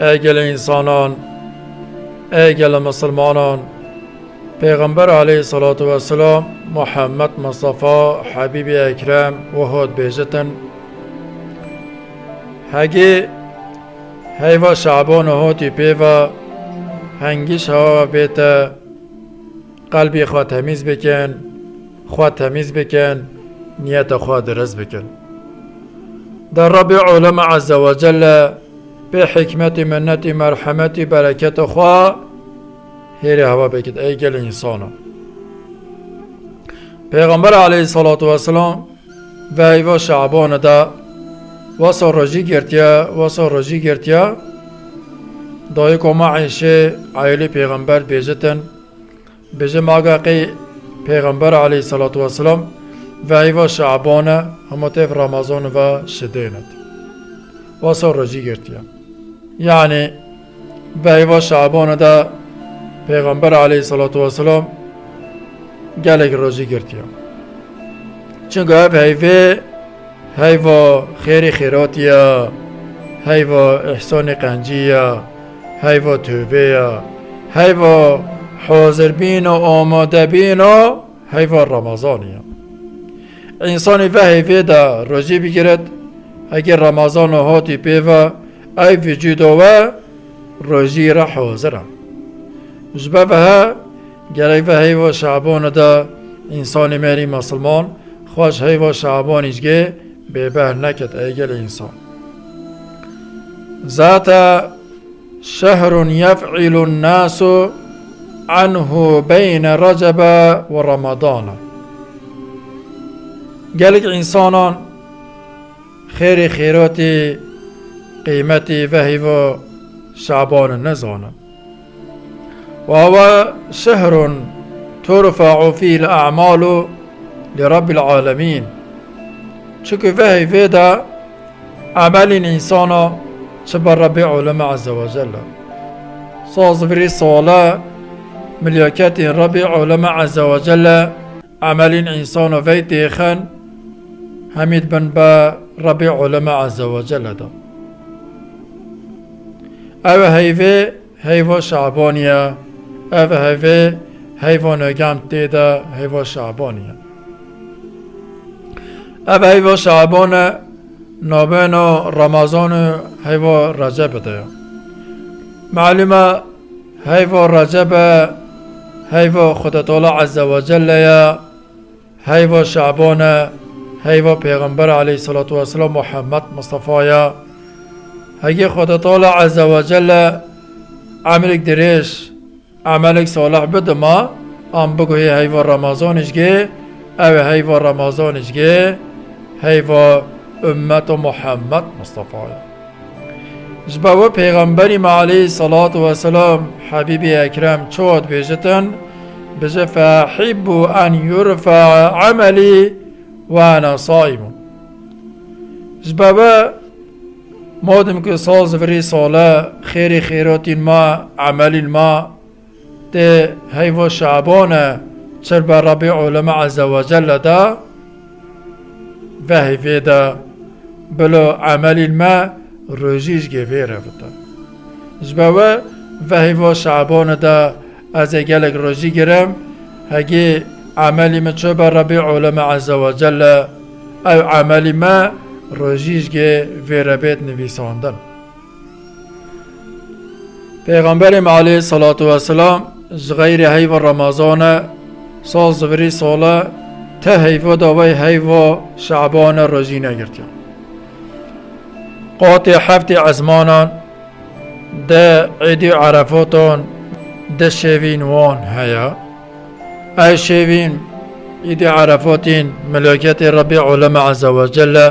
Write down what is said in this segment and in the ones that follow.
ای گل انسانان، ای گل مسلمانان، پیغمبر علیه صلات و سلام محمد مصطفی حبیب اکرم و هاد بیجتن هگی هیوا شعبان هاتی پیوا هنگیش ها بیتا قلبی خواه تمیز بکن، خواه تمیز بکن، نیت خواه درست بکن. در رب علم عز و جل به حکمت منت مرحمت برکت خواه هیری هوا بکد ای گل انسانا. پیغمبر علیه صلات و سلام و ایوا شعبان دا واسا رجی گرتیا دایی که ما عیشه عیلی پیغمبر بیجتن بیجه ماگاقی پیغمبر علیه صلات و سلام و ایوا شعبان همه تیف رمضان و شدیند واسا رجی گرتیا یعنی و ایوا شعبان دا پیغمبر علیه صلات و سلام گلک رجی گرتیا چونکه هیوا خیر خیراتیا، هیوا احسان قنجیا، هیوا توبیا، هیوا حاضر بین و آماده بین و هیوا رمضانیا. انسانی و هیوی دا رجی بگیرد اگر رمضان هاتی پیوا ای وجود و رجی را حاضره. جبه ها گره و هیوا شعبان دا انسانی میری مسلمان خوش هیوا شعبانیش گه ببه نکد ایگل انسان. ذات شهر يفعل الناس عنه بين رجب و رمضان. گلک انسانان خیر خیراتی قیمتی وحی و شعبان نزانه و هو شهر ترفع فيه الأعمال لرب العالمين. چونکه وحی ویدا عمل انسانا چه بر رب علم عز و جل سازوری سوالا ملیاکت رب علم عز و جل عمل انسانا وی دیخن حمید بن با رب علم عز و جل دا او هیوه هیوه شعبانیه او هیوه هیوه نگم دیده هیوه شعبانیه او هیوا شعبان نابین رمضان هیوا رجب ده معلومه هیوا رجب هیوا خدا تعالی عز و جل یا هیوا شعبان هیوا پیغمبر علیه صلات و سلام محمد مصطفی یا هیگه خدا تعالی عز و جل عملک دریش عملک صالح بده ما ام بگوی هیوا رمضانش گه او هیوا رمضانش گه هیوا امت محمد مصطفی جبه پیغمبری علیه صلات و سلام حبیب اکرم چود بیجتن بجه فحب ان یرفع عملی و انا صائم. جبه مادم که ساز وری ساله خیر خیراتین ما عملین ما ده هیوا شعبانه چر بر رب علم عز و جل دا وحی ویدا بلو عمل ما روزیش گوی رفتا جبه وحی و شعبان دا از گلک روزی گرم هگی عملی ما چه بر رب علم عز و جل او عملی ما روزیش گوی ربیت نویساندن. پیغمبر علیه صلات و سلام غیر هیو رمضان ساز وری ساله ته هیو داوی هیو شعبان روزی نگرتیم قاطع هفت ازمانان ده عید عرفاتان ده شوین وان هیا ای شوین عید عرفاتین ملکت رب علم عز و جل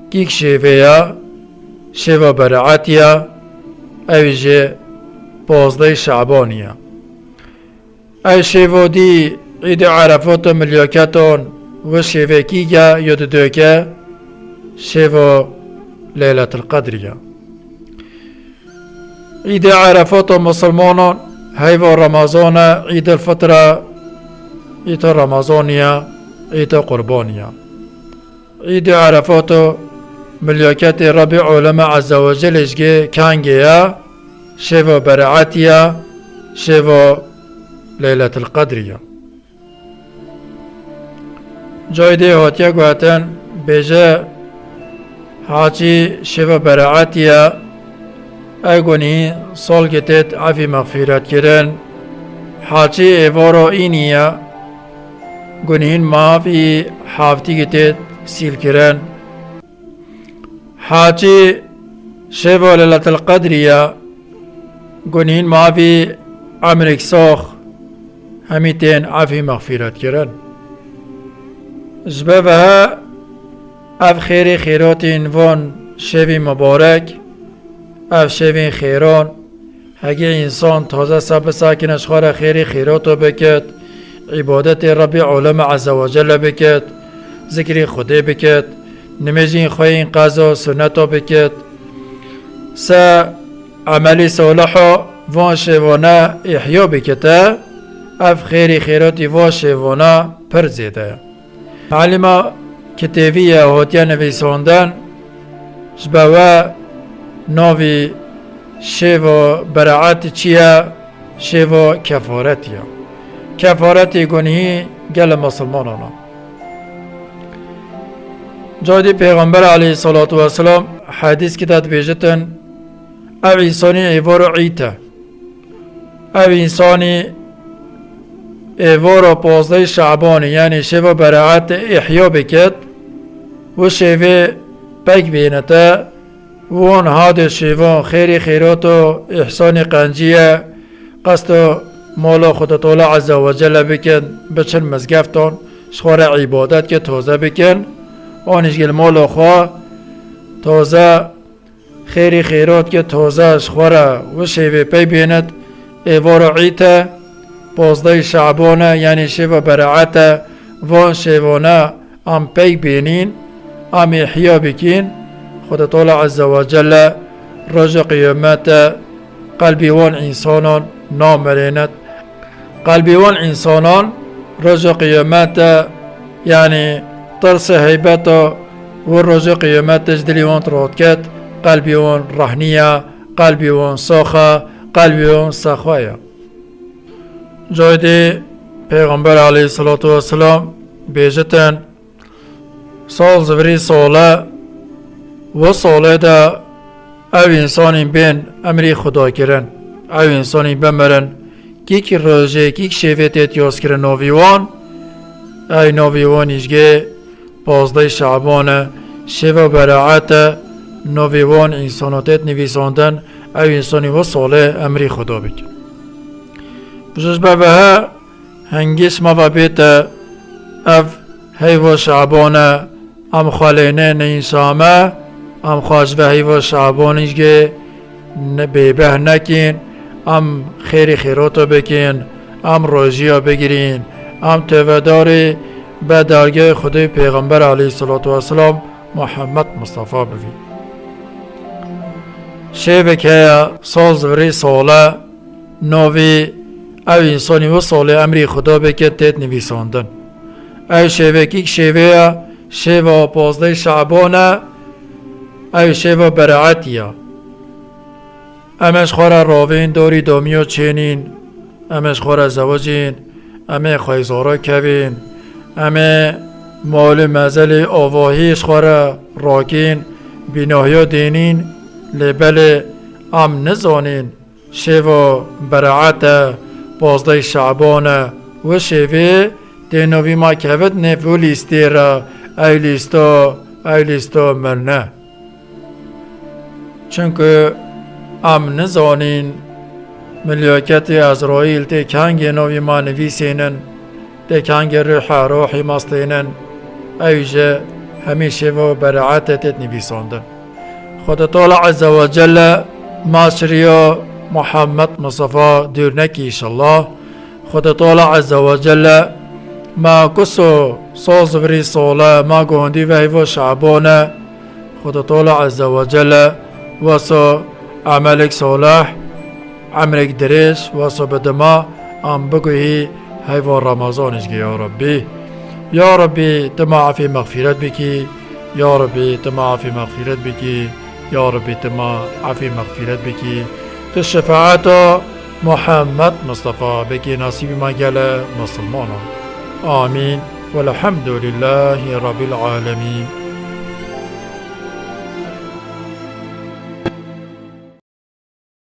کیک شویا شوا برعاتیا ایجه 15 شعبانیه ای شوا دی عید عرفات ملیاکتان و شوا کیگه یا دوکه شوا لیلت القدریه عید عرفات مسلمانان هیوا رمضان عید الفطر عید رمضانیه عید قربانیه عید عرفات ملیاکت رب علم عز و جلش گه کنگیا شیوا برعاتیا شیوا لیلت القدریا جای ده هاتیا گوهتن بیجه حاجی شیوا برعاتیا اگونی سال گتت عفی مغفرت کرن حاجی ایوارو اینیا گونین مافی حافتی گتت سیل کرن حاجی شیوا لیلت القدریا گونین مافی عمرک ساخ همیتین عفی مغفرت کرن جبهه اف خیر خیراتین وان شوی مبارک اف شوی خیران اگه انسان تازه سب ساکنش خور خیر خیراتو بکد عبادت رب علم عز و جل بکد ذکر خدا بکد نمیجین خواه قضا سنتو بکد سا عملی صالحو وان شوانه احیا بکده اف خیر خیراتی وان شوانه پر زیده معلمه کتابی هاتیا نویساندن جبوه ناوی شیوا برعات چیه شیوا کفارتیه کفارتی گناهی گل مسلمانانا جادی پیغمبر علیه الصلاة والسلام حدیث کتاد بیجتن او انسانی ایوارو عیته او انسانی ایوارو 15 شعبان یعنی شیوا برعات احیا بکد و شیوه پک بینته وان هاد شیوان خیر خیرات و احسان قنجیه قصد مولا خود تعالی عز و جل بکن بچن مزگفتان شخوار عبادت که توزه بکن آنش گل مولا خواه توزه خیر خیرات که توزه شخوار و شیوه پی بیند ایوار عیته 15 شعبانه یعنی شیوه برعته وان شیوانه ام پی بینین ام احیا بکین خدا تعالی عز و جل رجا قیامت قلبی وان انسانان نامرینت قلبی وان انسانان رجا قیامت یعنی ترس حیبت و رجا قیامت جدلی وان تراد کد قلبی وان رحنیه قلبی وان ساخه قلبی وان سخوایه جای دی پیغمبر علیه الصلاة والسلام بیجتن سال زوری ساله و ساله دا او انسانی بین امری خدا کرن او انسانی بمرن کیک روزه کیک شیوه یاز کرن نویوان ای نویوان ایشگه 15 شعبان شیوه برعات نویوان انساناتت نویساندن او انسانی و ساله امری خدا بکن بجوز بابه هنگیس ما و بیت اف هیو شعبان ام خالینه نینسامه ام خواست و هیو شعبانیش که بیبه نکین ام خیر خیراتو بکین ام روزیو بگیرین ام تواداری به درگاه خدای پیغمبر علیه الصلاة والسلام محمد مصطفی بوی شیوه که سال زوری ساله نوی او انسانی و ساله امری خدا بکد تید نویساندن او شیوه که شیوه 15 شعبانه او شیوه برعاتیه امش خورا راوین داری دامیو چینین امش خورا زواجین امه خیزارا کوین امه مال مزل آواهیش خورا راکین بیناهیا دینین لبل ام نزانین شیوه برعات 15 شعبان و شیوه دینوی ما کهود نفو لیستی را ای لیستا مرنه چونکه ام نزانین ملیاکت ازرائیل تی کنگ نوی ما نویسینن تی کنگ روحی مستینن ایجا همیشه و برعات تیت نویساندن خدا تعالی عز و جل ماشریا محمد مصطفى ديرنك إن شاء الله خدا تعالى عز وجل ما قصو صوز فري صولة ما قهندي وهيفو شعبانة خدا تعالى عز وجل واسو عملك صلاح عملك دريش واسو بدما ام بقوهي هيفو رمضانش يا ربي يا ربي دماع في مغفرت بكي یا ربی تما عفی مغفرت بکی، یا ربی تما عفی مغفرت بکی، تو شفاعت محمد مصطفى بکی نصیب ما گله مسلمانا. آمین والحمد لله رب العالمين.